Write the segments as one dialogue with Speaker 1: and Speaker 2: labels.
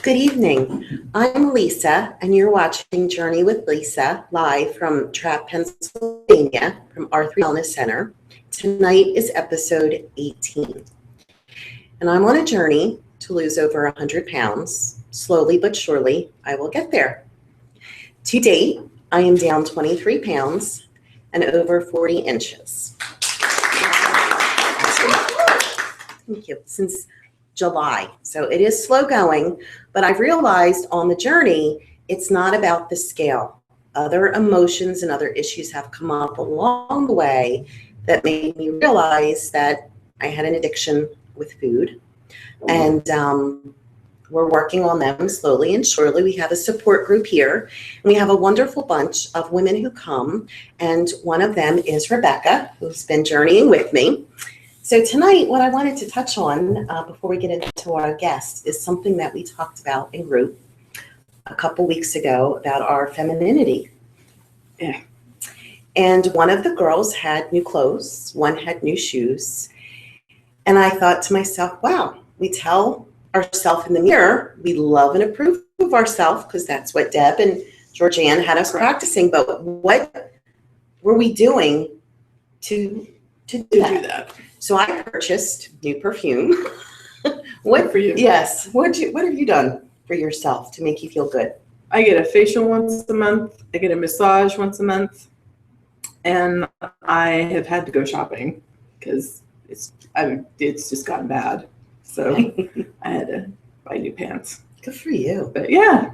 Speaker 1: Good evening. I'm Lisa, and you're watching Journey with Lisa live from Trapp, Pennsylvania, from R3 Wellness Center. Tonight is episode 18. And I'm on a journey to lose over 100 pounds. Slowly but surely, I will get there. To date, I am down 23 pounds and over 40 inches. Thank you. Since July. So it is slow going, but I've realized on the journey, it's not about the scale. Other emotions and other issues have come up along the way that made me realize that I had an addiction with food. And we're working on them slowly and surely. We have a support group here. And we have a wonderful bunch of women who come. And one of them is Rebecca, who's been journeying with me. So tonight, what I wanted to touch on before we get into our guest is something that we talked about in group a couple weeks ago about our femininity.
Speaker 2: Yeah.
Speaker 1: And one of the girls had new clothes, one had new shoes. And I thought to myself, wow, we tell ourselves in the mirror, we love and approve of ourselves because that's what Deb and Georgianne had us practicing. But what were we doing to do that? So I purchased new perfume.
Speaker 2: What for you?
Speaker 1: Yes. What have you done for yourself to make you feel good?
Speaker 2: I get a facial once a month. I get a massage once a month. And I have had to go shopping because it's just gotten bad. So I had to buy new pants.
Speaker 1: Good for you.
Speaker 2: But yeah.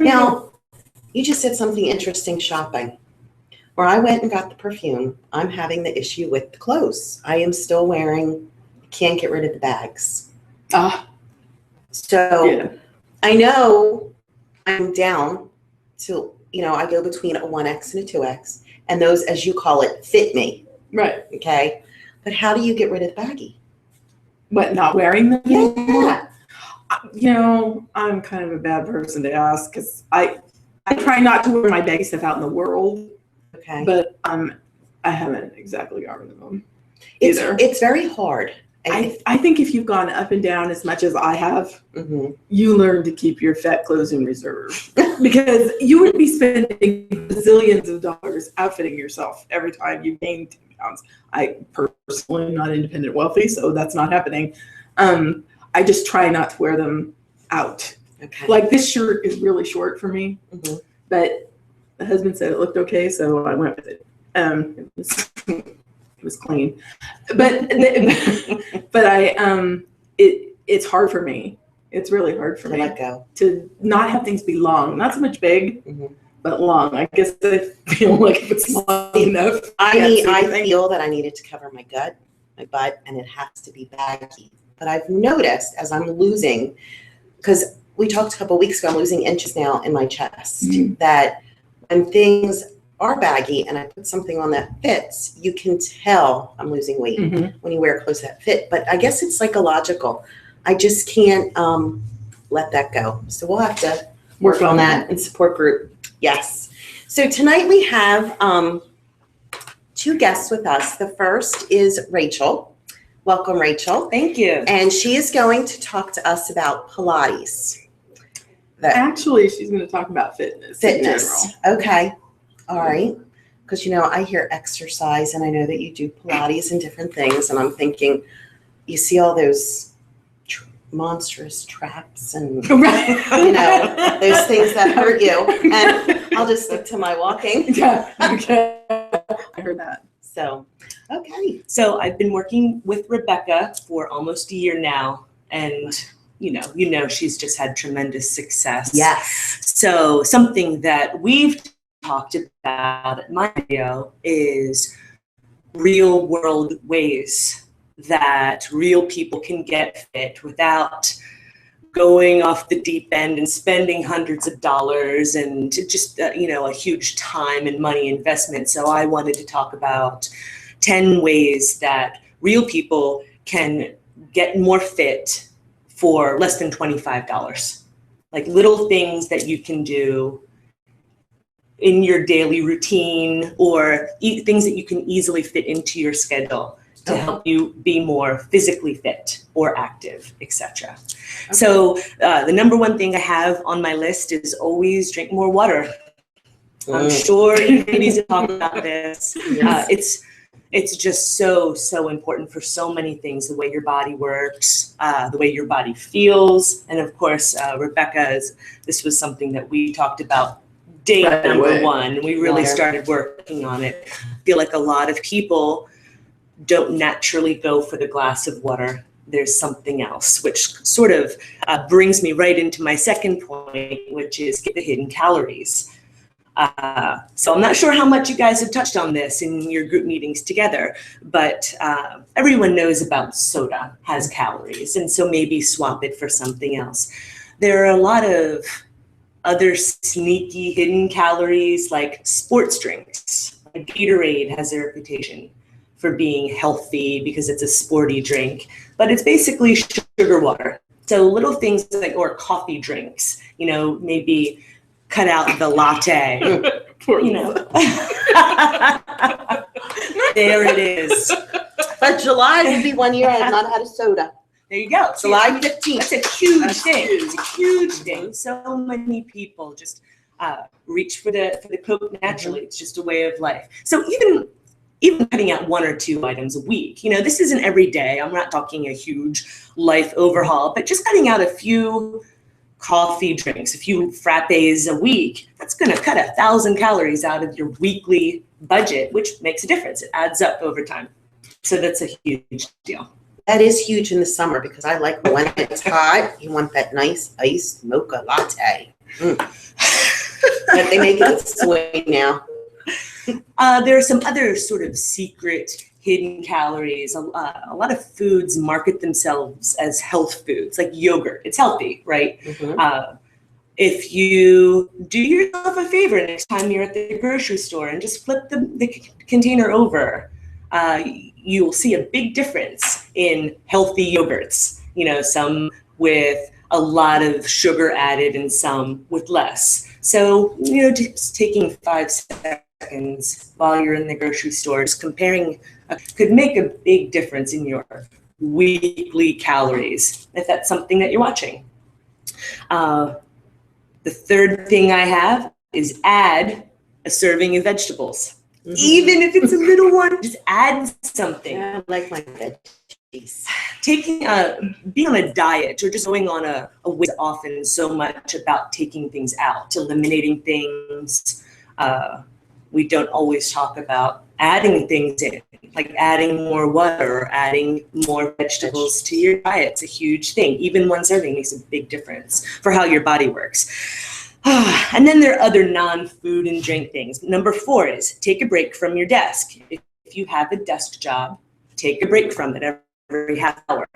Speaker 1: Now, you just said something interesting, shopping. Where I went and got the perfume, I'm having the issue with the clothes. I am still wearing, can't get rid of the bags. So
Speaker 2: Yeah.
Speaker 1: I know I'm down to, I go between a 1X and a 2X. And those, as you call it, fit me.
Speaker 2: Right.
Speaker 1: Okay. But how do you get rid of the baggie?
Speaker 2: What, not wearing them?
Speaker 1: Yeah.
Speaker 2: I'm kind of a bad person to ask because I try not to wear my baggy stuff out in the world.
Speaker 1: Okay.
Speaker 2: But I haven't exactly gotten rid of them either.
Speaker 1: It's very hard.
Speaker 2: I think if you've gone up and down as much as I have,
Speaker 1: Mm-hmm.
Speaker 2: you learn to keep your fat clothes in reserve because you would be spending bazillions of dollars outfitting yourself every time you gain 10 pounds. I personally am not independent wealthy, so that's not happening. I just try not to wear them out.
Speaker 1: Okay.
Speaker 2: Like this shirt is really short for me,
Speaker 1: Mm-hmm.
Speaker 2: but the husband said it looked okay, so I went with it. It was clean, but it's hard for me. It's really hard for me
Speaker 1: let go.
Speaker 2: to not have things be long, not so much big,
Speaker 1: Mm-hmm.
Speaker 2: but long. I guess I feel like if it's long enough.
Speaker 1: I feel that I needed to cover my gut, my butt, and it has to be baggy. But I've noticed as I'm losing, because we talked a couple weeks ago, I'm losing inches now in my chest,
Speaker 2: Mm-hmm.
Speaker 1: that when things are baggy and I put something on that fits, you can tell I'm losing weight
Speaker 2: Mm-hmm.
Speaker 1: when you wear clothes that fit. But I guess it's psychological. I just can't let that go. So we'll have to work on that in support group. Yes. So tonight we have two guests with us. The first is Rachel. Welcome, Rachel.
Speaker 3: Thank you.
Speaker 1: And she is going to talk to us about Pilates.
Speaker 2: Actually, she's going to talk about fitness. In general.
Speaker 1: Okay. All right. Because, I hear exercise and I know that you do Pilates and different things. And I'm thinking, you see all those monstrous traps and,
Speaker 2: Right.
Speaker 1: those things that hurt you. And I'll just stick to my walking.
Speaker 2: Yeah. Okay. I heard that.
Speaker 1: So, okay.
Speaker 3: So I've been working with Rebecca for almost a year now, and she's just had tremendous success.
Speaker 1: Yes.
Speaker 3: So something that we've talked about at my video is real world ways that real people can get fit without going off the deep end and spending hundreds of dollars and just, a huge time and money investment. So I wanted to talk about 10 ways that real people can get more fit for less than $25. Like little things that you can do in your daily routine or things that you can easily fit into your schedule to
Speaker 1: Okay.
Speaker 3: help you be more physically fit or active, etc. So the number one thing I have on my list is always drink more water. I'm sure you ladies have talked about this.
Speaker 1: Yes.
Speaker 3: It's just so important for so many things, the way your body works, the way your body feels. And of course, Rebecca, this was something that we talked about day
Speaker 2: Right
Speaker 3: number
Speaker 2: away.
Speaker 3: one. We really
Speaker 1: Water.
Speaker 3: started working on it. I feel like a lot of people don't naturally go for the glass of water. There's something else, which sort of brings me right into my second point, which is the hidden calories. So I'm not sure how much you guys have touched on this in your group meetings together, but everyone knows about soda has calories, and so maybe swap it for something else. There are a lot of other sneaky hidden calories like sports drinks. Like Gatorade has a reputation for being healthy because it's a sporty drink, but it's basically sugar water. So little things like, or coffee drinks, maybe cut out the latte,
Speaker 2: Poor
Speaker 3: you know. There it is.
Speaker 1: But July would be 1 year I have not had a soda.
Speaker 3: There you go.
Speaker 1: July 15th.
Speaker 3: That's a huge
Speaker 2: That's
Speaker 3: thing.
Speaker 2: huge.
Speaker 3: It's a huge thing. So many people just reach for the Coke naturally. It's just a way of life. So even cutting out 1 or 2 items a week, this isn't every day. I'm not talking a huge life overhaul, but just cutting out a few coffee drinks, a few frappes a week, that's going to cut 1,000 calories out of your weekly budget, which makes a difference. It adds up over time. So that's a huge deal.
Speaker 1: That is huge in the summer because I like when it's hot, you want that nice iced mocha latte. But they make it sweet now.
Speaker 3: There are some other sort of secret hidden calories. A lot of foods market themselves as health foods, like yogurt. It's healthy, right?
Speaker 1: Mhm.
Speaker 3: If you do yourself a favor next time you're at the grocery store and just flip the container over, you'll see a big difference in healthy yogurts. Some with a lot of sugar added and some with less. So, just taking 5 seconds while you're in the grocery store, just comparing could make a big difference in your weekly calories, if that's something that you're watching. The third thing I have is add a serving of vegetables.
Speaker 1: Mhm.
Speaker 3: Even if it's a little one, just add something.
Speaker 1: Yeah, I like my veggies.
Speaker 3: Being on a diet or just going on a weight is often so much about taking things out, eliminating things. We don't always talk about adding things in, like adding more water or adding more vegetables to your diet. It's a huge thing. Even one serving makes a big difference for how your body works. And then there are other non-food and drink things. Number 4 is take a break from your desk. If you have a desk job, take a break from it every half hour.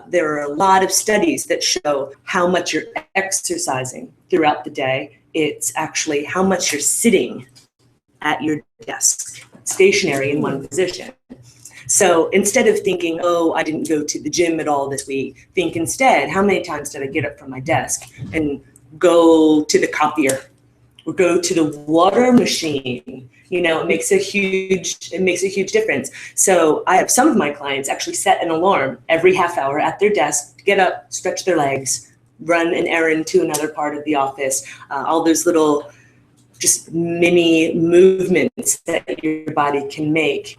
Speaker 3: There are a lot of studies that show how much you're exercising throughout the day. It's actually how much you're sitting at your desk, stationary in one position. So instead of thinking, oh, I didn't go to the gym at all this week, think instead, how many times did I get up from my desk and go to the copier or go to the water machine? It makes a huge difference. So I have some of my clients actually set an alarm every half hour at their desk to get up, stretch their legs, run an errand to another part of the office, all those little just mini movements that your body can make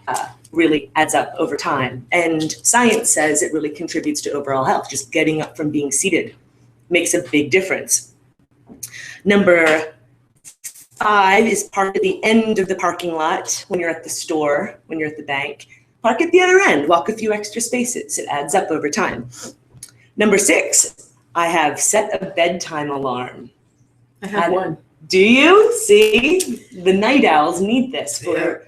Speaker 3: really adds up over time. And science says it really contributes to overall health. Just getting up from being seated makes a big difference. Number 5 is park at the end of the parking lot when you're at the store, when you're at the bank. Park at the other end, walk a few extra spaces. It adds up over time. Number 6, I have set a bedtime alarm.
Speaker 2: I have one.
Speaker 3: Do you? See, the night owls need this for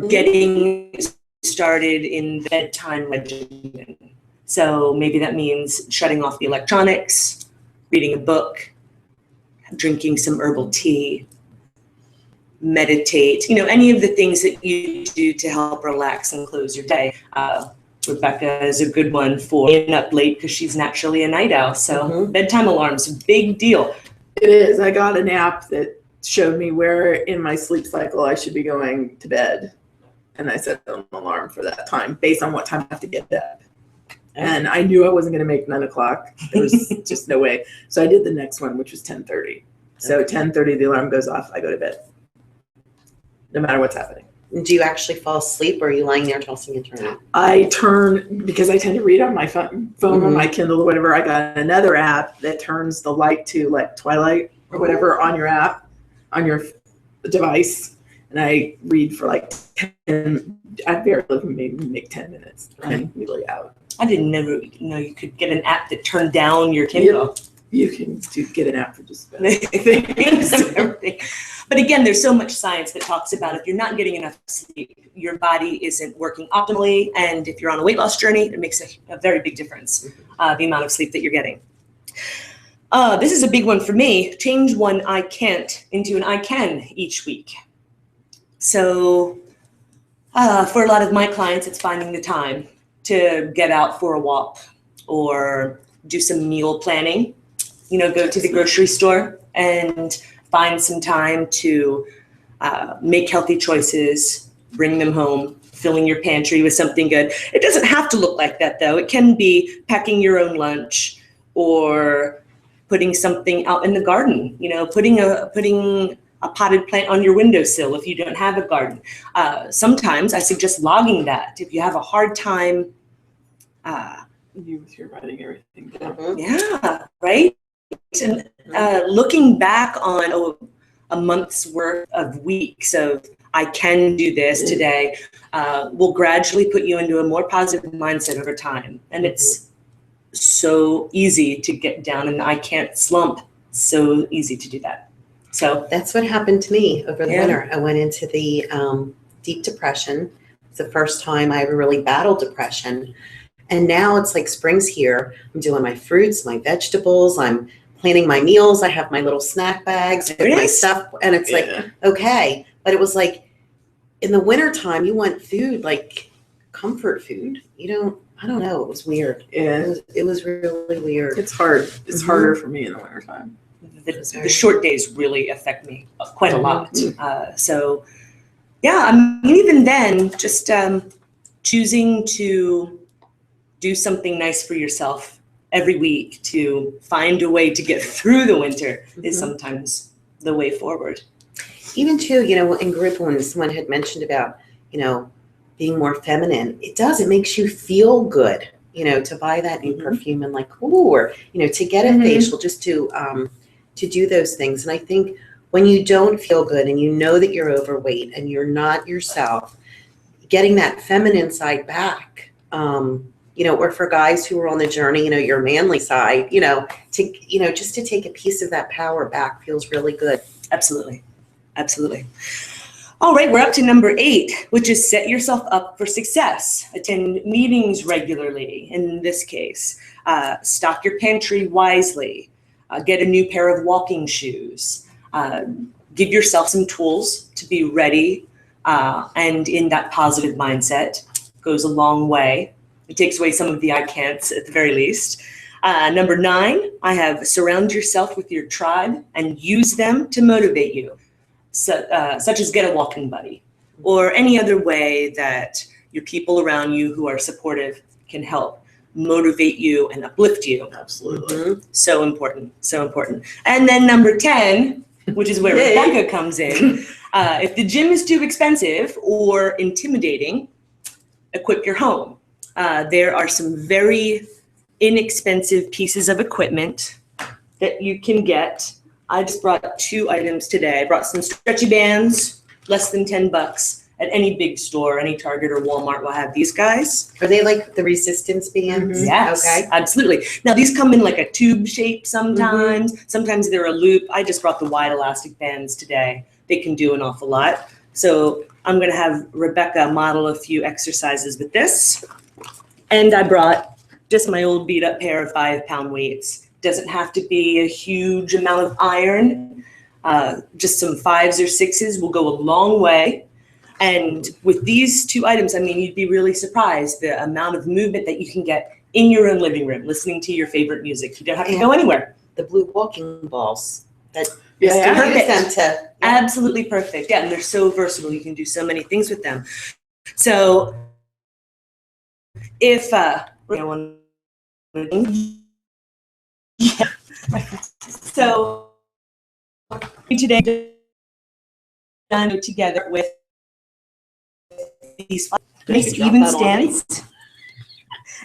Speaker 3: getting started in the bedtime regimen. So maybe that means shutting off the electronics, reading a book, drinking some herbal tea, meditate, any of the things that you do to help relax and close your day. Rebecca is a good one for staying up late because she's naturally a night owl. So bedtime alarms, big deal.
Speaker 2: It is. I got an app that showed me where in my sleep cycle I should be going to bed. and I set an alarm for that time based on what time I have to get up. And I knew I wasn't going to make 9 o'clock. There was just no way. So I did the next one, which was 10:30. So 10:30, the alarm goes off. I go to bed, no matter what's happening.
Speaker 1: Do you actually fall asleep, or are you lying there tossing and turning?
Speaker 2: I turn, because I tend to read on my phone on my Kindle or whatever. I got another app that turns the light to like twilight or whatever on your app, on your device. And I read for like 10, I barely maybe make 10 minutes. I'm usually out.
Speaker 3: I didn't never know you could get an app that turned down your Kindle.
Speaker 2: You can get an app for just about
Speaker 3: everything. But again, there's so much science that talks about if you're not getting enough sleep, your body isn't working optimally. And if you're on a weight loss journey, it makes a very big difference, the amount of sleep that you're getting. This is a big one for me. Change one I can't into an I can each week. So for a lot of my clients, it's finding the time to get out for a walk or do some meal planning. Go to the grocery store and find some time to make healthy choices, bring them home, filling your pantry with something good. It doesn't have to look like that, though. It can be packing your own lunch or putting something out in the garden, putting a potted plant on your windowsill if you don't have a garden. Sometimes I suggest logging that. If you have a hard time,
Speaker 2: you're writing everything down.
Speaker 3: Yeah, right? And looking back on a month's worth of weeks of I can do this today will gradually put you into a more positive mindset over time. And it's so easy to get down in the I can't slump. So easy to do that. So
Speaker 1: that's what happened to me over the winter. I went into the deep depression. It's the first time I ever really battled depression. And now it's like spring's here. I'm doing my fruits, my vegetables. I'm planning my meals. I have my little snack bags with my stuff. And it's like, okay. But it was like in the wintertime, you want food, like comfort food. I don't know. It was weird.
Speaker 2: Yeah.
Speaker 1: It was really weird.
Speaker 2: It's hard. It's harder for me in the wintertime.
Speaker 3: The short days really affect me quite a lot. So, yeah, I mean, even then, just choosing to do something nice for yourself every week to find a way to get through the winter is sometimes the way forward.
Speaker 1: Even too, in group when someone had mentioned about, being more feminine, it makes you feel good, to buy that new perfume and like, ooh, or, to get a facial just to do those things. And I think when you don't feel good and you know that you're overweight and you're not yourself, getting that feminine side back, or for guys who are on the journey, your manly side, just to take a piece of that power back feels really good.
Speaker 3: Absolutely. Absolutely. All right, we're up to number 8, which is set yourself up for success. Attend meetings regularly. In this case, stock your pantry wisely. Get a new pair of walking shoes. Give yourself some tools to be ready and in that positive mindset. Goes a long way. It takes away some of the I can'ts at the very least. Number 9, I have surround yourself with your tribe and use them to motivate you, such as get a walking buddy or any other way that your people around you who are supportive can help motivate you and uplift you.
Speaker 2: Absolutely.
Speaker 3: So important, so important. And then number 10, which is where Rebecca comes in. If the gym is too expensive or intimidating, equip your home. There are some very inexpensive pieces of equipment that you can get. I just brought 2 items today. I brought some stretchy bands, less than $10 at any big store, any Target or Walmart will have these guys.
Speaker 1: Are they like the resistance bands?
Speaker 3: Yes,
Speaker 1: Okay.
Speaker 3: absolutely. Now these come in like a tube shape sometimes. Sometimes they're a loop. I just brought the wide elastic bands today. They can do an awful lot. So I'm gonna have Rebecca model a few exercises with this. And I brought just my old beat up pair of 5-pound weights. Doesn't have to be a huge amount of iron. Just some 5s or 6s will go a long way. And with these 2 items, I mean, you'd be really surprised the amount of movement that you can get in your own living room, listening to your favorite music. You don't have to go anywhere.
Speaker 1: The blue walking balls that
Speaker 2: Yeah,
Speaker 1: use them to.
Speaker 3: Absolutely perfect. Yeah, and they're so versatile. You can do so many things with them. So if yeah. So today done together with these nice even stance,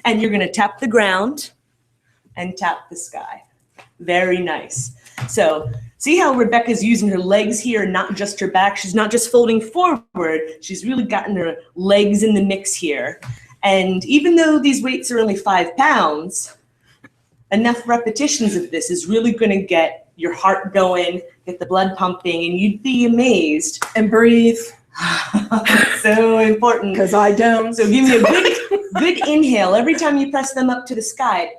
Speaker 3: and you're going to tap the ground and tap the sky. Very nice. So see how Rebecca's using her legs here, not just her back. She's not just folding forward. She's really gotten her legs in the mix here. And even though these weights are only 5 pounds, enough repetitions of this is really going to get your heart going, get the blood pumping, and you'd be amazed.
Speaker 2: And breathe.
Speaker 3: So important.
Speaker 2: Because I don't.
Speaker 3: So give me a good inhale. Every time you press them up to the sky,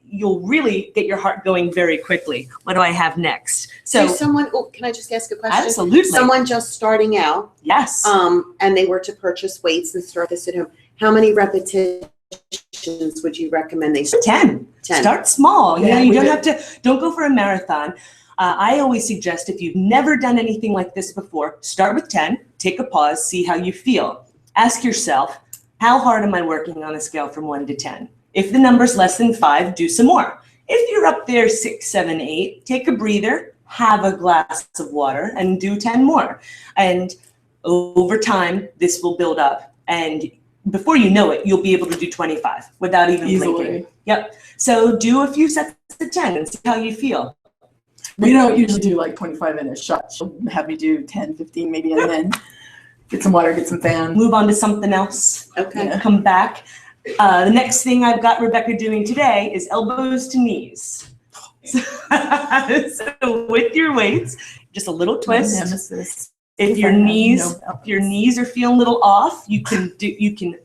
Speaker 3: you'll really get your heart going very quickly. What do I have next? So
Speaker 1: someone, can I just ask a question?
Speaker 3: Absolutely.
Speaker 1: Someone just starting out,
Speaker 3: yes.
Speaker 1: and they were to purchase weights and start this at home, how many repetitions would you recommend they start?
Speaker 3: 10.
Speaker 1: 10.
Speaker 3: Start small.
Speaker 2: Yeah,
Speaker 3: You don't have to, don't go for a marathon. I always suggest if you've never done anything like this before, start with 10, take a pause, see how you feel. Ask yourself, how hard am I working on a scale from 1 to 10? If the number's less than 5, do some more. If you're up there 6, 7, 8, take a breather, have a glass of water, and do 10 more. And over time, this will build up. And before you know it, you'll be able to do 25 without even blinking. Yep. So do a few sets of 10 and see how you feel.
Speaker 2: We don't usually do like 25 in a shot. She'll have me do 10, 15 maybe, and then get some water, get some fan.
Speaker 3: Move on to something else.
Speaker 1: Okay.
Speaker 2: Yeah.
Speaker 3: Come back. The next thing I've got Rebecca doing today is elbows to knees. So with your weights, just a little twist.
Speaker 2: Nemesis.
Speaker 3: If your knees are feeling a little off, you can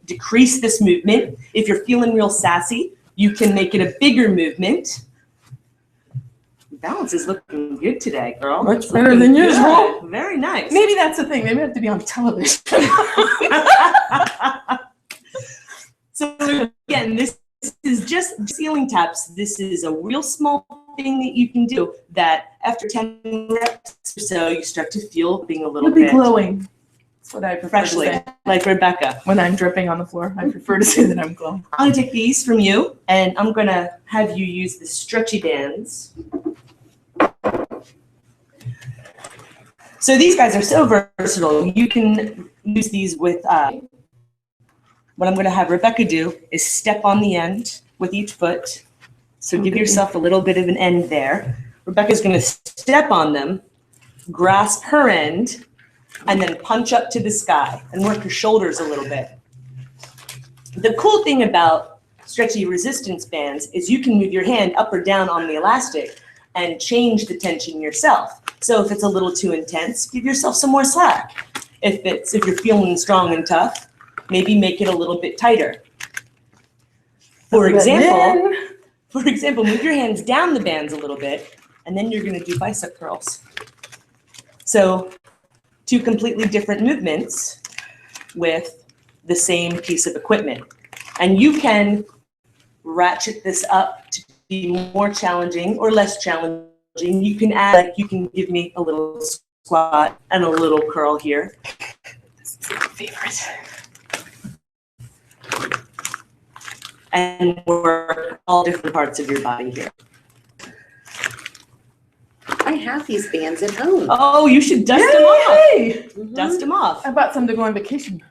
Speaker 3: decrease this movement. If you're feeling real sassy, you can make it a bigger movement. Balance is looking good today, girl.
Speaker 2: Much
Speaker 3: It's
Speaker 2: better
Speaker 3: looking
Speaker 2: than usual.
Speaker 3: good. Very nice.
Speaker 2: Maybe that's the thing. Maybe I have to be on television.
Speaker 3: So again, this is just ceiling taps. This is a real small thing that you can do that after 10 reps or so, you start to feel being a little
Speaker 2: It'll be
Speaker 3: bit
Speaker 2: glowing. That's what I prefer
Speaker 3: freshly,
Speaker 2: to say.
Speaker 3: like Rebecca.
Speaker 2: When I'm dripping on the floor, I prefer to say that I'm glowing.
Speaker 3: I'm gonna take these from you, and I'm gonna have you use the stretchy bands. So these guys are so versatile. You can use these with, what I'm gonna have Rebecca do is step on the end with each foot. So give yourself a little bit of an end there. Rebecca's gonna step on them, grasp her end, and then punch up to the sky and work her shoulders a little bit. The cool thing about stretchy resistance bands is you can move your hand up or down on the elastic and change the tension yourself. So if it's a little too intense, give yourself some more slack. If you're feeling strong and tough, maybe make it a little bit tighter. For example, move your hands down the bands a little bit, and then you're gonna do bicep curls. So 2 completely different movements with the same piece of equipment. And you can ratchet this up to be more challenging or less challenging. You can add, like you can give me a little squat and a little curl here.
Speaker 2: This is my favorite.
Speaker 3: And work all different parts of your body here.
Speaker 1: I have these bands at home.
Speaker 3: Oh, you should dust them off.
Speaker 2: Yay!
Speaker 1: Mhm.
Speaker 3: Dust them off.
Speaker 2: I bought some to go on vacation.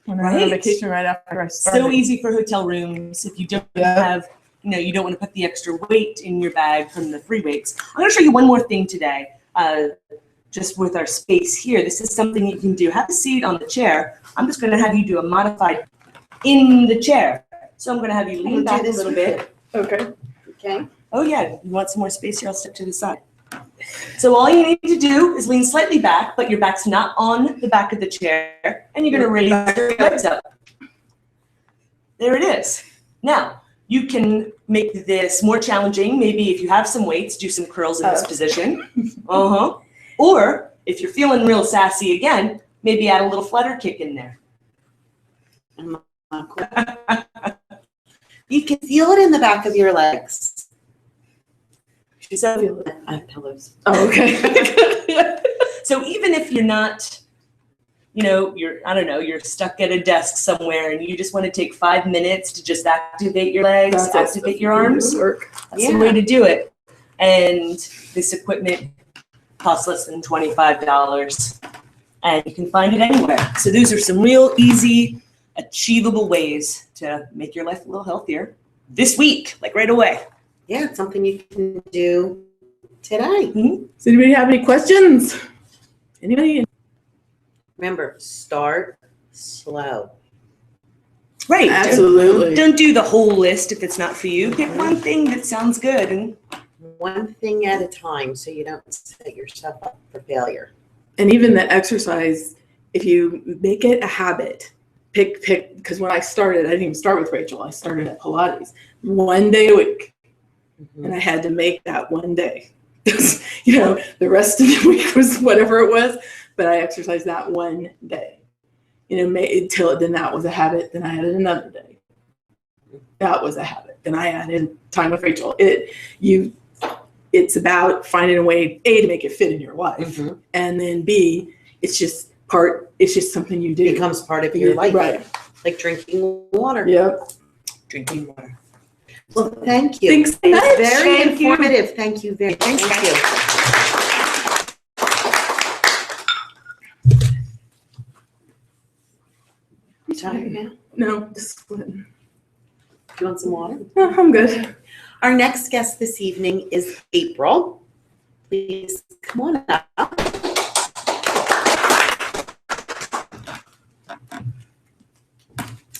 Speaker 2: When I went on
Speaker 3: Right.
Speaker 2: vacation right after I started.
Speaker 3: So easy for hotel rooms if you don't
Speaker 2: Yeah.
Speaker 3: have, you don't want to put the extra weight in your bag from the free weights. I'm going to show you one more thing today, just with our space here. This is something you can do. Have a seat on the chair. I'm just going to have you do a modified in the chair. So I'm going to have you lean
Speaker 1: do
Speaker 3: back a
Speaker 1: this
Speaker 3: little
Speaker 1: with
Speaker 3: bit.
Speaker 2: Okay.
Speaker 1: Okay.
Speaker 3: Oh yeah, you want some more space here? I'll step to the side. So all you need to do is lean slightly back, but your back's not on the back of the chair, and you're gonna raise your legs up. There it is. Now, you can make this more challenging. Maybe if you have some weights, do some curls in this position. Or if you're feeling real sassy again, maybe add a little flutter kick in there.
Speaker 1: You can feel it in the back of your legs.
Speaker 3: So,
Speaker 1: I have pillows.
Speaker 2: Oh, okay.
Speaker 3: so even if you're not you're stuck at a desk somewhere and you just want to take 5 minutes to just activate your legs, activate your arms. That's the way to do it. And this equipment costs less than $25 and you can find it anywhere. So those are some real easy, achievable ways to make your life a little healthier this week, like right away.
Speaker 1: Yeah, it's something you can do today.
Speaker 2: Does anybody have any questions? Anybody?
Speaker 1: Remember, start slow.
Speaker 3: Right.
Speaker 2: Absolutely.
Speaker 3: Don't do the whole list if it's not for you. Pick one thing that sounds good. And
Speaker 1: One thing at a time so you don't set yourself up for failure.
Speaker 2: And even the exercise, if you make it a habit, pick, because when I started, I didn't even start with Rachel. I started at Pilates 1 day a week. And I had to make that 1 day. The rest of the week was whatever it was, but I exercised that 1 day. Until then that was a habit. Then I added another day. That was a habit. Then I added time with Rachel. It's about finding a way, A, to make it fit in your life, and then B, it's just something you do.
Speaker 1: It becomes part of your life.
Speaker 2: Right.
Speaker 1: Like drinking water.
Speaker 2: Yep.
Speaker 3: drinking water.
Speaker 1: Well, thank you.
Speaker 2: Thanks so
Speaker 1: It
Speaker 2: much.
Speaker 1: was very
Speaker 3: Thank you.
Speaker 1: informative. Thank you very
Speaker 3: Thank
Speaker 1: Thank you. You tired now?
Speaker 2: No, just
Speaker 1: You want some water?
Speaker 2: no, I'm good.
Speaker 1: Our next guest this evening is April. Please come on up.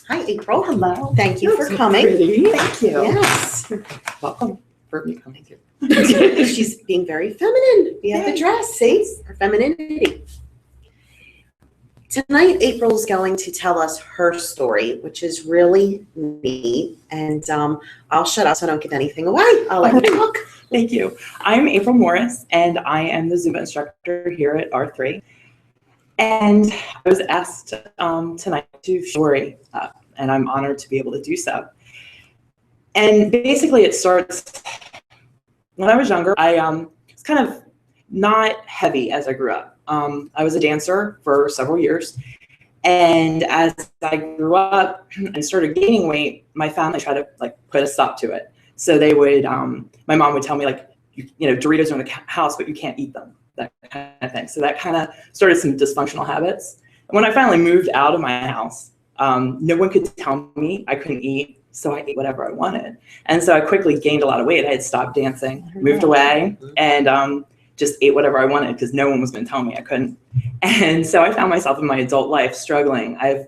Speaker 1: Hi, April.
Speaker 4: Hello.
Speaker 1: Thank you for
Speaker 2: So
Speaker 1: coming.
Speaker 2: pretty.
Speaker 4: Thank you.
Speaker 1: Yes.
Speaker 4: Welcome for me coming here.
Speaker 1: She's being very feminine. We have the dress, see? Her femininity. Tonight, April's going to tell us her story, which is really neat. And I'll shut up so I don't give anything away. I'll let you talk.
Speaker 4: Thank you. I'm April Morris, and I am the Zumba instructor here at R3. And I was asked tonight to story, and I'm honored to be able to do so. And basically, it starts when I was younger. I was kind of not heavy as I grew up. I was a dancer for several years. And as I grew up and started gaining weight, my family tried to put a stop to it. So they would, my mom would tell me Doritos are in the house, but you can't eat them, that kind of thing. So that kind of started some dysfunctional habits. And when I finally moved out of my house, no one could tell me I couldn't eat. So I ate whatever I wanted. And so I quickly gained a lot of weight. I had stopped dancing, moved away, and just ate whatever I wanted because no one was going to tell me I couldn't. And so I found myself in my adult life struggling. I've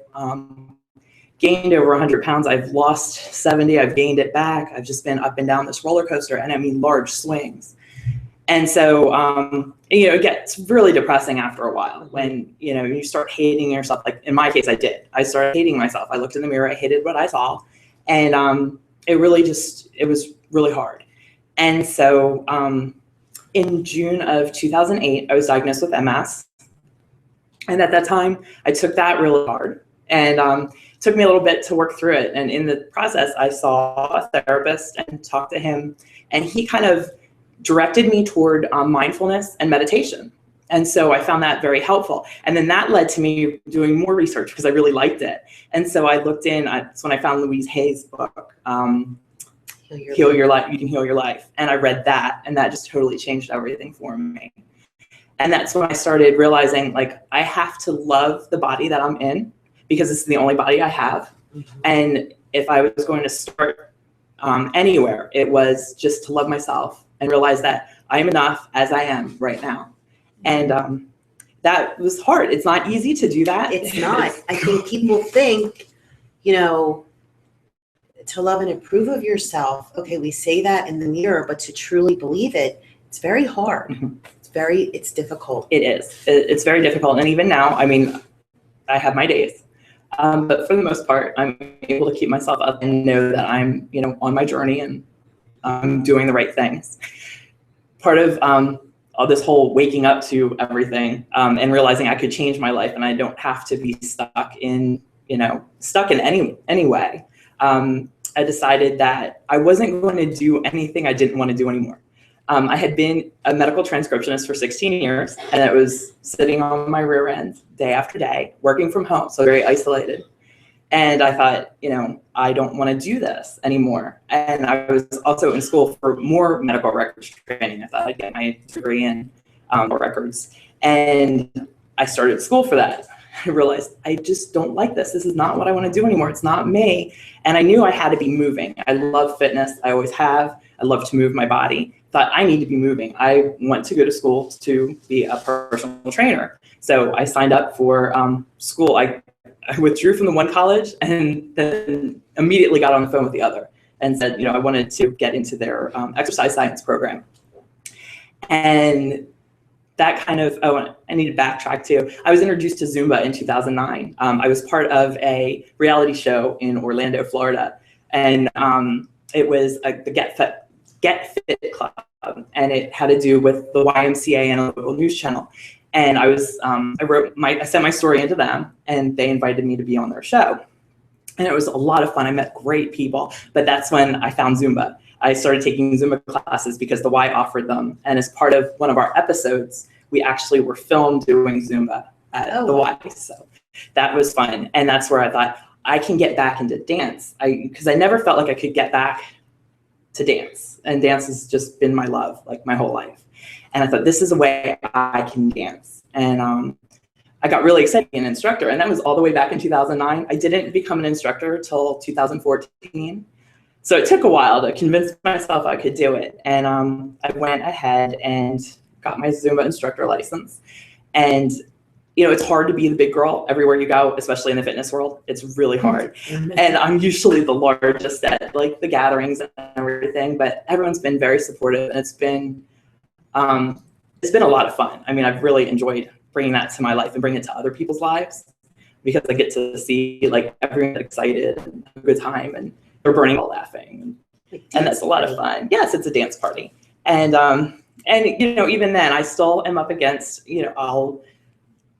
Speaker 4: gained over 100 pounds. I've lost 70. I've gained it back. I've just been up and down this roller coaster, and I mean large swings. And so, it gets really depressing after a while when, you start hating yourself. Like in my case, I did. I started hating myself. I looked in the mirror. I hated what I saw. And it was really hard. And so in June of 2008, I was diagnosed with MS. And at that time, I took that really hard. And it took me a little bit to work through it. And in the process, I saw a therapist and talked to him. And he kind of directed me toward mindfulness and meditation. And so I found that very helpful. And then that led to me doing more research because I really liked it. And so I looked in, that's when I found Louise Hay's book, Heal Your Life, You Can Heal Your Life. And I read that, and that just totally changed everything for me. And that's when I started realizing, I have to love the body that I'm in because it's the only body I have. Mm-hmm. And if I was going to start anywhere, it was just to love myself and realize that I am enough as I am right now. And that was hard. It's not easy to do that.
Speaker 1: It's not. I think people think, to love and approve of yourself. Okay, we say that in the mirror, but to truly believe it, it's very hard.
Speaker 4: Mm-hmm.
Speaker 1: It's difficult.
Speaker 4: It is. It's very difficult. And even now, I have my days. But for the most part, I'm able to keep myself up and know that I'm, on my journey and I'm doing the right things. Part of all this whole waking up to everything and realizing I could change my life and I don't have to be stuck in any way. I decided that I wasn't going to do anything I didn't want to do anymore. I had been a medical transcriptionist for 16 years, and it was sitting on my rear end day after day, working from home, so very isolated. And I thought, I don't want to do this anymore. And I was also in school for more medical records training. I thought I'd get my degree in records. And I started school for that. I realized I just don't like this. This is not what I want to do anymore. It's not me. And I knew I had to be moving. I love fitness. I always have. I love to move my body. Thought I need to be moving. I went to go to school to be a personal trainer. So I signed up for school. I withdrew from the one college and then immediately got on the phone with the other and said, I wanted to get into their exercise science program. And that kind of, I need to backtrack too. I was introduced to Zumba in 2009. I was part of a reality show in Orlando, Florida. And it was the Get Fit Club. And it had to do with the YMCA and a local news channel. And I sent my story into them, and they invited me to be on their show. And it was a lot of fun. I met great people, but that's when I found Zumba. I started taking Zumba classes because the Y offered them. And as part of one of our episodes, we actually were filmed doing Zumba at the Y. So that was fun. And that's where I thought I can get back into dance. Because I never felt like I could get back to dance. And dance has just been my love, like my whole life. And I thought, this is a way I can dance. And I got really excited being an instructor. And that was all the way back in 2009. I didn't become an instructor till 2014. So it took a while to convince myself I could do it. And I went ahead and got my Zumba instructor license. And, it's hard to be the big girl everywhere you go, especially in the fitness world. It's really hard. And I'm usually the largest at like the gatherings and everything, but everyone's been very supportive, and it's been a lot of fun. I mean, I've really enjoyed bringing that to my life and bringing it to other people's lives, because I get to see like everyone excited and have a good time, and they're burning out laughing, and that's a lot of fun. Yes, it's a dance party, and even then, I still am up against. I'll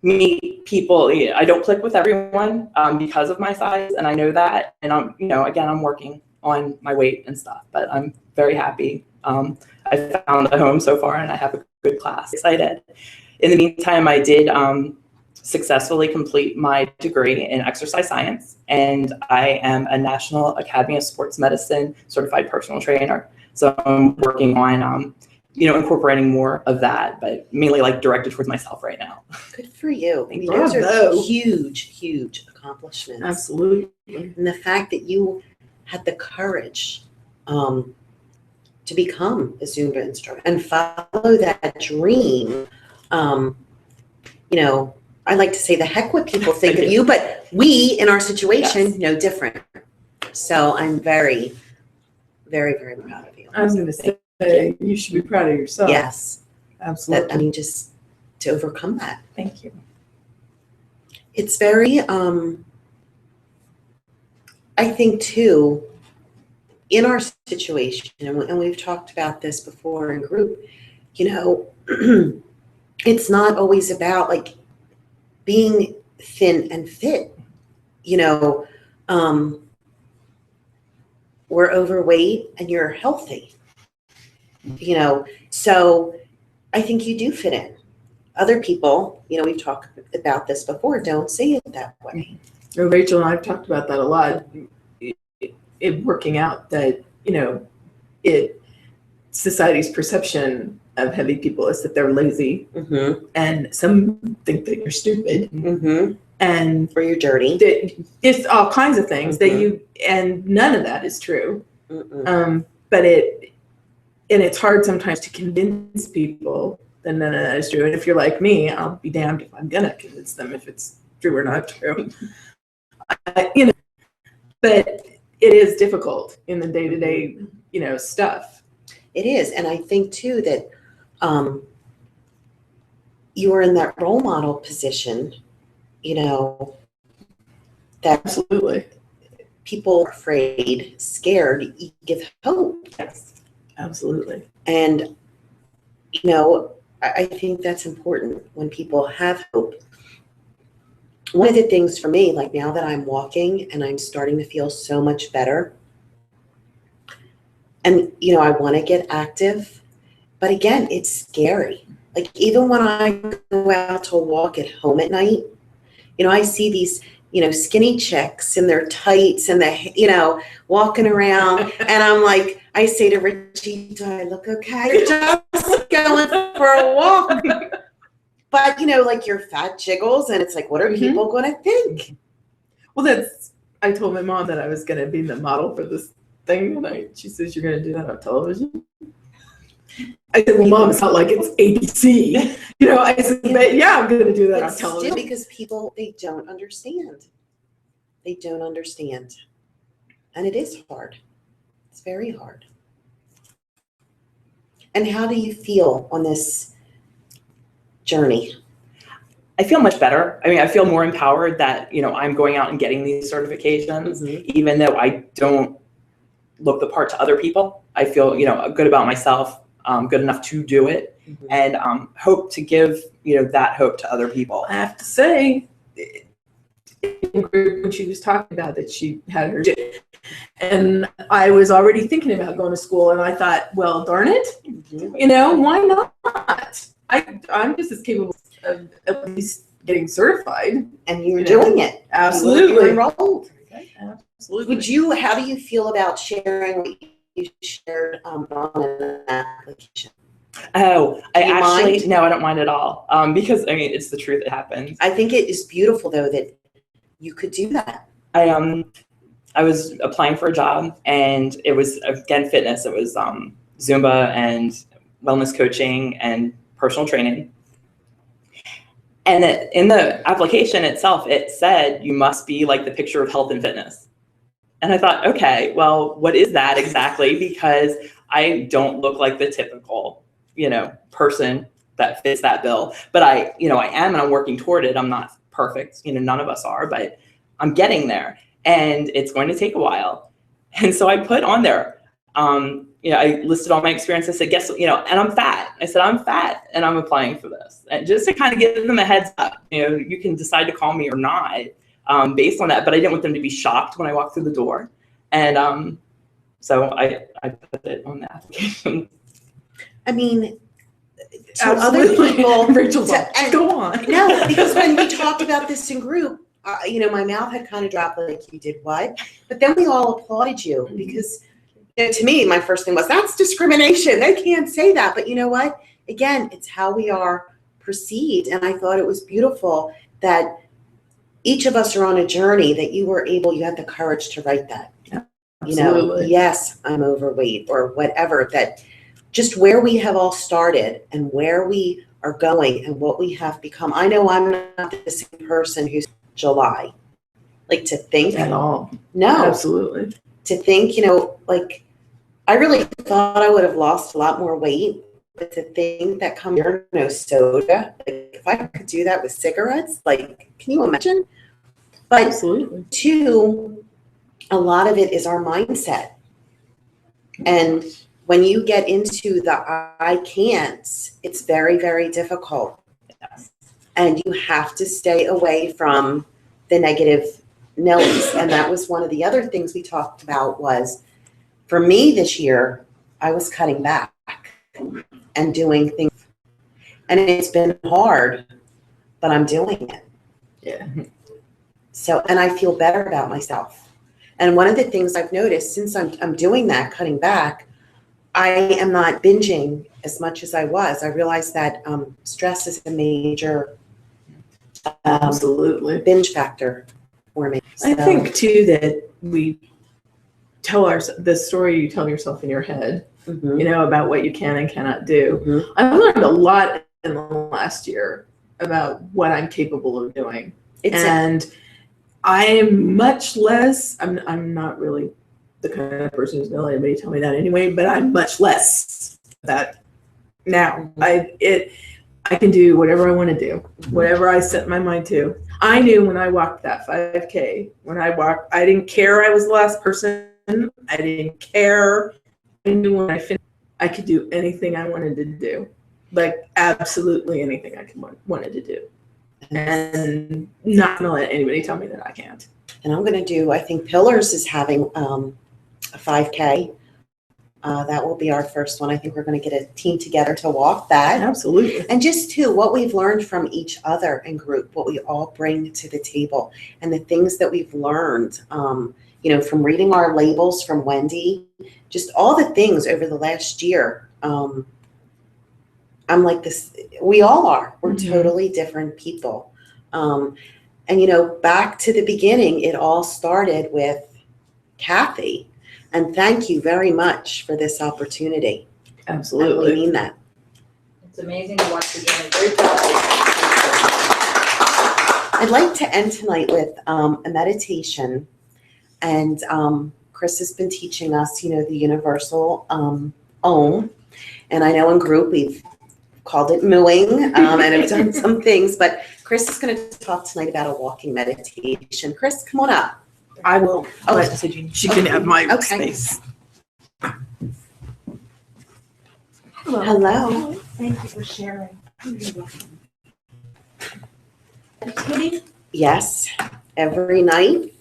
Speaker 4: meet people. I don't click with everyone because of my size, and I know that. And I'm working on my weight and stuff, but I'm very happy. I found a home so far, and I have a good class. Excited. In the meantime, I did successfully complete my degree in exercise science, and I am a National Academy of Sports Medicine certified personal trainer. So I'm working on, incorporating more of that, but mainly like directed towards myself right now.
Speaker 1: Good for you. I mean,
Speaker 2: Bravo.
Speaker 1: those are huge accomplishments.
Speaker 2: Absolutely.
Speaker 1: And the fact that you had the courage to become a Zumba instructor and follow that dream. I like to say the heck what people think of you, but we in our situation know different. So I'm very, very, very proud of you.
Speaker 2: I was going to say, you should be proud of yourself.
Speaker 1: Yes.
Speaker 2: Absolutely.
Speaker 1: Just to overcome that.
Speaker 4: Thank you.
Speaker 1: It's very, I think too, in our situation, and we've talked about this before in group, it's not always about like being thin and fit. We're overweight and you're healthy. So I think you do fit in. Other people, we've talked about this before, don't see it that way.
Speaker 2: Rachel and I have talked about that a lot. It working out that, society's perception of heavy people is that they're lazy, and some think that you're stupid, and
Speaker 1: Or you're dirty.
Speaker 2: it's all kinds of things and none of that is true. But it's hard sometimes to convince people that none of that is true. And if you're like me, I'll be damned if I'm gonna convince them if it's true or not true. But it is difficult in the day-to-day, stuff.
Speaker 1: It is. And I think too that you are in that role model position, that
Speaker 2: Absolutely.
Speaker 1: people are afraid, scared, you give hope.
Speaker 2: Yes, absolutely.
Speaker 1: And, I think that's important when people have hope. One of the things for me, like now that I'm walking and I'm starting to feel so much better, and, I want to get active, But again, it's scary. Like even when I go out to walk at home at night, I see these, skinny chicks in their tights and walking around. And I'm like, I say to Richie, do I look okay? Just going for a walk. But, like your fat jiggles and it's like, what are people going to think?
Speaker 2: Well, I told my mom that I was going to be the model for this thing. And she says, you're going to do that on television? I said, well, Mom, it's not like it's ABC. I said, but yeah, I'm going to do that on television.
Speaker 1: Still, because people, they don't understand. They don't understand. And it is hard. It's very hard. And how do you feel on this journey?
Speaker 4: I feel much better. I mean, I feel more empowered that, I'm going out and getting these certifications, even though I don't look the part to other people. I feel, good about myself, good enough to do it, and hope to give, that hope to other people.
Speaker 2: I have to say, when she was talking about that she had her gym, and I was already thinking about going to school, and I thought, well, darn it, why not? I'm just as capable of at least getting certified.
Speaker 1: And you're doing it.
Speaker 2: Absolutely.
Speaker 1: You're enrolled.
Speaker 2: Absolutely.
Speaker 1: How do you feel about sharing what you shared on an application?
Speaker 4: Oh,
Speaker 1: Do you mind?
Speaker 4: No, I don't mind at all. Because it's the truth. It happens.
Speaker 1: I think it is beautiful though that you could do that.
Speaker 4: I was applying for a job and it was, again, fitness. It was Zumba and wellness coaching and personal training. And in the application itself, it said you must be like the picture of health and fitness. And I thought, okay, well, what is that exactly? Because I don't look like the typical, person that fits that bill. But I am, and I'm working toward it. I'm not perfect. None of us are, but I'm getting there. And it's going to take a while. And so I put on there, I listed all my experience. I said, and I'm fat. I said, I'm fat and I'm applying for this. And just to kind of give them a heads up, you can decide to call me or not based on that. But I didn't want them to be shocked when I walked through the door. And so I put it on the application.
Speaker 1: I mean, to
Speaker 2: Absolutely.
Speaker 1: other people.
Speaker 2: Rachel's like, go on.
Speaker 1: No, because when we talked about this in group, my mouth had kind of dropped like, you did what? But then we all applauded you because to me, my first thing was, that's discrimination. They can't say that. But you know what? Again, it's how we are perceived. And I thought it was beautiful that each of us are on a journey that you had the courage to write that.
Speaker 2: Absolutely.
Speaker 1: Yes, I'm overweight or whatever, that just where we have all started and where we are going and what we have become. I know I'm not the same person who's July. Like to think.
Speaker 2: At all.
Speaker 1: No.
Speaker 2: Absolutely.
Speaker 1: To think, I really thought I would have lost a lot more weight, but to think that come here, no soda, like if I could do that with cigarettes, like, can you imagine? But
Speaker 2: Absolutely.
Speaker 1: two, a lot of it is our mindset. And when you get into the I can't, it's very, very difficult.
Speaker 4: Yes.
Speaker 1: And you have to stay away from the negative Nellies. And that was one of the other things we talked about was, for me this year, I was cutting back and doing things. And it's been hard, but I'm doing it.
Speaker 2: Yeah.
Speaker 1: So, and I feel better about myself. And one of the things I've noticed since I'm doing that, cutting back, I am not binging as much as I was. I realized that stress is a major
Speaker 2: Absolutely.
Speaker 1: binge factor for me.
Speaker 2: I think too that we tell the story you tell yourself in your head, about what you can and cannot do. I've learned a lot in the last year about what I'm capable of doing. And I am much less, I'm not really the kind of person who's going to let anybody tell me that anyway, but I'm much less that now. I can do whatever I want to do, whatever I set my mind to. I knew when I walked that 5K, I didn't care I was the last person. I didn't care. I knew when I finished, I could do anything I wanted to do. Like absolutely anything I wanted to do. And not going to let anybody tell me that I can't.
Speaker 1: And I'm going to do, I think Pillars is having a 5K. That will be our first one. I think we're going to get a team together to walk that.
Speaker 2: Absolutely.
Speaker 1: And just too, what we've learned from each other in group, what we all bring to the table, and the things that we've learned, from reading our labels from Wendy, just all the things over the last year. I'm like this, we all are. We're
Speaker 2: Mhm.
Speaker 1: totally different people. And, back to the beginning, it all started with Kathy. And thank you very much for this opportunity. I really
Speaker 2: Absolutely.
Speaker 1: mean that.
Speaker 5: It's amazing to watch you doing a great job.
Speaker 1: I'd like to end tonight with a meditation. And Chris has been teaching us, the universal Om. And I know in group we've called it mooing and have done some things. But Chris is going to talk tonight about a walking meditation. Chris, come on up.
Speaker 2: I will.
Speaker 1: Oh,
Speaker 2: But she can have my
Speaker 1: Okay.
Speaker 2: space.
Speaker 1: Hello.
Speaker 5: Thank you for sharing. Kitty?
Speaker 1: Yes, every night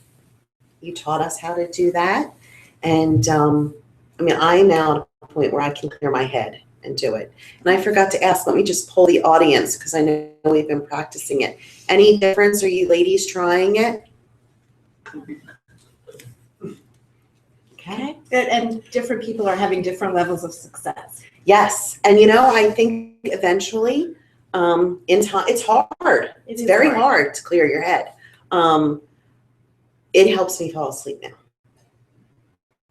Speaker 1: you taught us how to do that. And I am now at a point where I can clear my head and do it. And I forgot to ask, let me just poll the audience because I know we've been practicing it. Any difference? Are you ladies trying it? Okay.
Speaker 5: And different people are having different levels of success.
Speaker 1: Yes. And I think eventually in time, it's hard. It's very hard to clear your head. It helps me fall asleep now.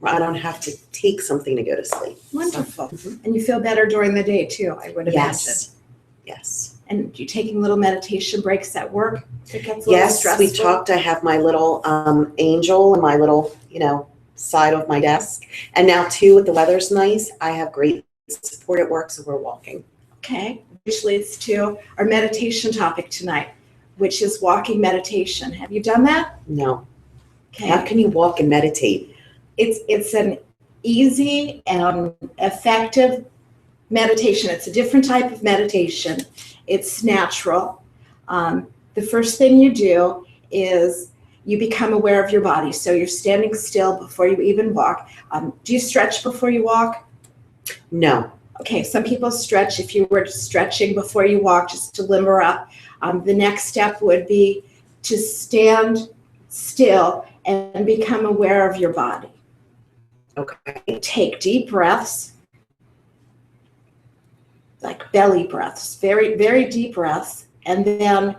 Speaker 1: I don't have to take something to go to sleep.
Speaker 5: Wonderful.
Speaker 1: So,
Speaker 5: And you feel better during the day too, I would imagine.
Speaker 1: yes. Yes.
Speaker 5: And you taking little meditation breaks at work? It gets a little
Speaker 1: Yes,
Speaker 5: stressful.
Speaker 1: we talked. I have my little angel and my little, side of my desk. And now too, with the weather's nice, I have great support at work, so we're walking.
Speaker 5: Okay, which leads to our meditation topic tonight, which is walking meditation. Have you done that?
Speaker 1: No.
Speaker 5: Okay.
Speaker 1: How can you walk and meditate?
Speaker 5: It's an easy and effective meditation. It's a different type of meditation. It's natural. The first thing you do is you become aware of your body. So you're standing still before you even walk. Do you stretch before you walk?
Speaker 1: No.
Speaker 5: Okay, some people stretch. If you were stretching before you walk, just to limber up, the next step would be to stand still and become aware of your body.
Speaker 1: Okay.
Speaker 5: Take deep breaths, like belly breaths, very, very deep breaths. And then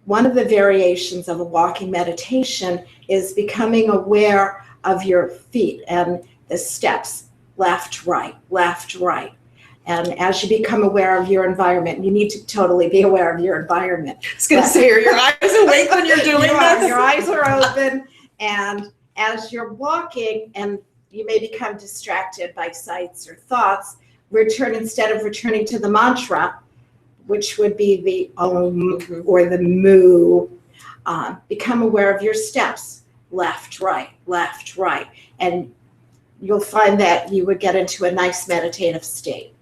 Speaker 5: one of the variations of a walking meditation is becoming aware of your feet and the steps, left, right, left, right. And as you become aware of your environment, you need to totally be aware of your environment.
Speaker 1: I was going to say, are your eyes awake when you're doing this?
Speaker 5: Your eyes are open, and as you're walking, and you may become distracted by sights or thoughts, instead of returning to the mantra, which would be the Om or the Mu, become aware of your steps, left, right, and you'll find that you would get into a nice meditative state.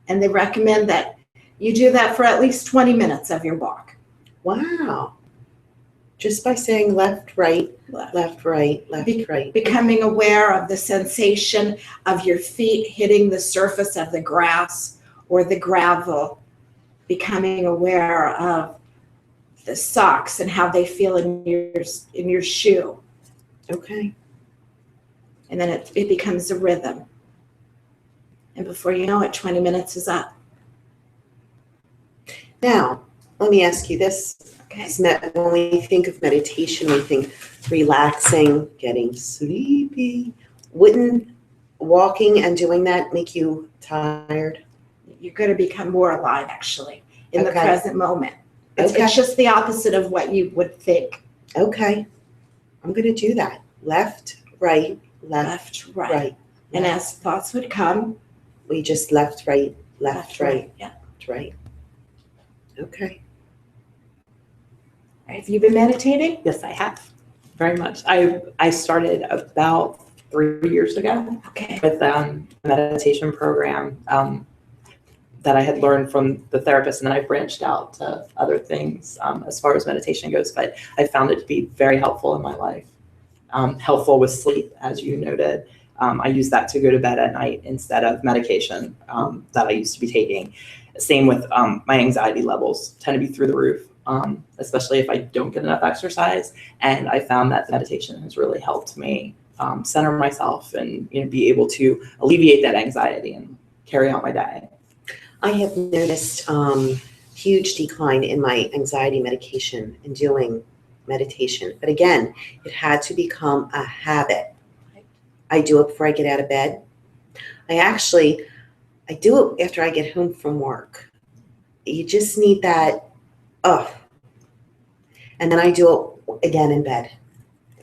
Speaker 5: And they recommend that you do that for at least 20 minutes of your walk.
Speaker 1: Wow. Just by saying left, right, left, right, left, right.
Speaker 5: Becoming aware of the sensation of your feet hitting the surface of the grass or the gravel. Becoming aware of the socks and how they feel in your shoe.
Speaker 1: Okay.
Speaker 5: And then it becomes a rhythm. And before you know it, 20 minutes is up.
Speaker 1: Now, let me ask you this.
Speaker 5: Okay.
Speaker 1: When we think of meditation, we think relaxing, getting sleepy. Wouldn't walking and doing that make you tired?
Speaker 5: You're going to become more alive, actually, in the
Speaker 1: Okay.
Speaker 5: present moment. It's
Speaker 1: Okay.
Speaker 5: just the opposite of what you would think.
Speaker 1: Okay. I'm going to do that. Left, right, left,
Speaker 5: Left, right.
Speaker 1: right.
Speaker 5: And as thoughts would come,
Speaker 1: We just left, right, left, right,
Speaker 5: Yeah.
Speaker 1: right. Okay.
Speaker 5: Have you been meditating?
Speaker 4: Yes, I have, very much. I started about 3 years ago
Speaker 5: Okay.
Speaker 4: with a meditation program that I had learned from the therapist, and then I branched out to other things as far as meditation goes, but I found it to be very helpful in my life. Helpful with sleep, as you noted, I use that to go to bed at night instead of medication that I used to be taking. Same with my anxiety levels tend to be through the roof, especially if I don't get enough exercise. And I found that meditation has really helped me center myself and be able to alleviate that anxiety and carry out my day.
Speaker 1: I have noticed huge decline in my anxiety medication and doing meditation. But again, it had to become a habit. I do it before I get out of bed. I do it after I get home from work. You just need that, and then I do it again in bed.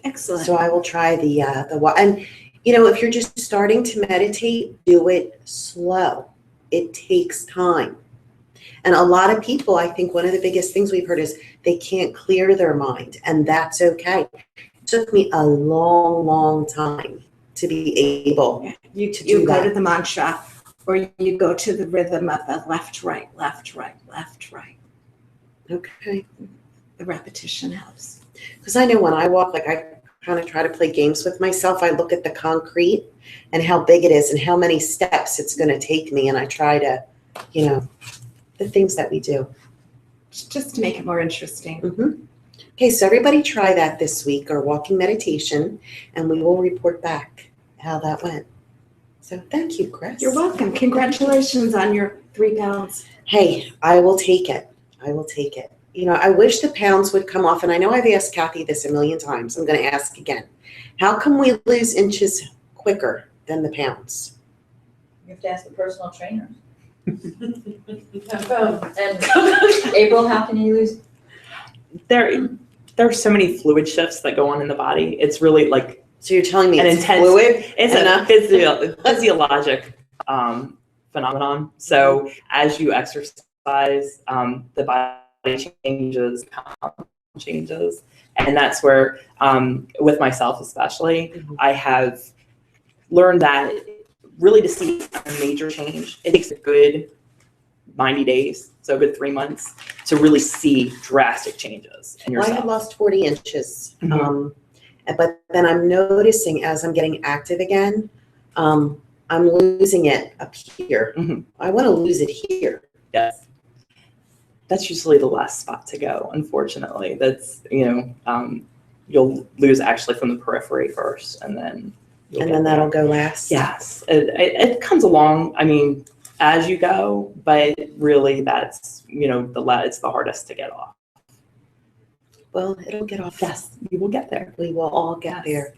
Speaker 5: Excellent.
Speaker 1: So I will try and if you're just starting to meditate, do it slow. It takes time. And a lot of people, I think one of the biggest things we've heard is they can't clear their mind, and that's okay. It took me a long, long time to be able
Speaker 5: You
Speaker 1: to do
Speaker 5: go
Speaker 1: that.
Speaker 5: to the mantra, or you go to the rhythm of the left, right, left, right, left, right.
Speaker 1: Okay.
Speaker 5: The repetition helps.
Speaker 1: Because I know when I walk, like I kind of try to play games with myself. I look at the concrete and how big it is and how many steps it's going to take me. And I try to, the things that we do.
Speaker 5: Just to make it more interesting.
Speaker 1: Mm-hmm. Okay, so everybody try that this week, or walking meditation, and we will report back how that went. So thank you, Chris.
Speaker 5: You're welcome. Congratulations on your 3 pounds.
Speaker 1: Hey, I will take it. I will take it. I wish the pounds would come off, and I know I've asked Kathy this a million times. I'm going to ask again. How come we lose inches quicker than the pounds?
Speaker 6: You have to ask the personal trainer. And April, how can you lose?
Speaker 4: There are so many fluid shifts that go on in the body. It's really like
Speaker 1: So you're telling me
Speaker 4: an
Speaker 1: it's
Speaker 4: intense
Speaker 1: fluid?
Speaker 4: It's a physiologic phenomenon. So as you exercise, the body changes, and that's where, with myself especially, I have learned that really to see a major change, it takes a good 90 days, so a good 3 months, to really see drastic changes in
Speaker 1: Well, I
Speaker 4: yourself.
Speaker 1: had lost 40 inches.
Speaker 4: Mhm.
Speaker 1: But then I'm noticing as I'm getting active again, I'm losing it up here.
Speaker 4: Mhm.
Speaker 1: I want to lose it here.
Speaker 4: Yes. That's usually the last spot to go, unfortunately. That's, you'll lose actually from the periphery first, and then you'll
Speaker 1: And
Speaker 4: get
Speaker 1: then
Speaker 4: there.
Speaker 1: that'll go last.
Speaker 4: Yes, it comes along, as you go, but really that's, it's the hardest to get off.
Speaker 1: Well, it'll get off.
Speaker 4: Yes, you will get there.
Speaker 1: We will all get
Speaker 4: Yes.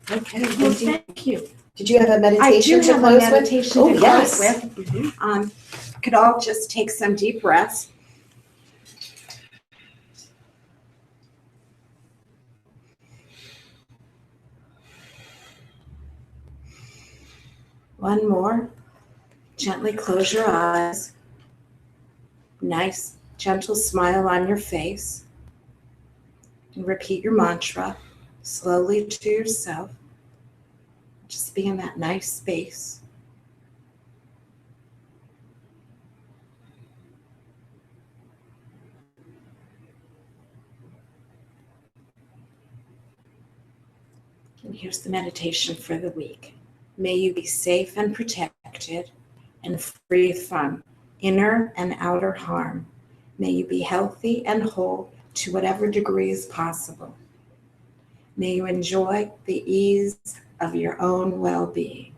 Speaker 1: there. Okay.
Speaker 5: Well, thank you.
Speaker 1: Did you have a
Speaker 5: I do
Speaker 1: meditation to
Speaker 5: have a
Speaker 1: close with?
Speaker 5: meditation
Speaker 1: Oh,
Speaker 5: to
Speaker 1: yes.
Speaker 5: close with. Could all just take some deep breaths. One more. Gently close your eyes. Nice, gentle smile on your face. And repeat your mantra slowly to yourself. Just be in that nice space. And here's the meditation for the week. May you be safe and protected and free from inner and outer harm. May you be healthy and whole to whatever degree is possible. May you enjoy the ease of your own well-being.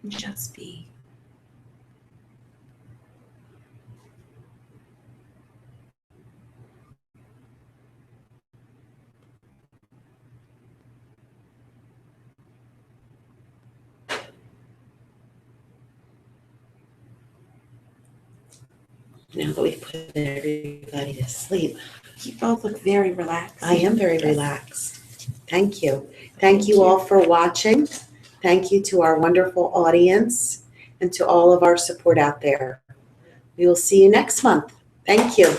Speaker 5: And just be.
Speaker 1: Now that we've put everybody to sleep,
Speaker 5: You both look very relaxed.
Speaker 1: I am very relaxed. Thank you. Thank you all for watching. Thank you to our wonderful audience and to all of our support out there. We will see you next month. Thank you.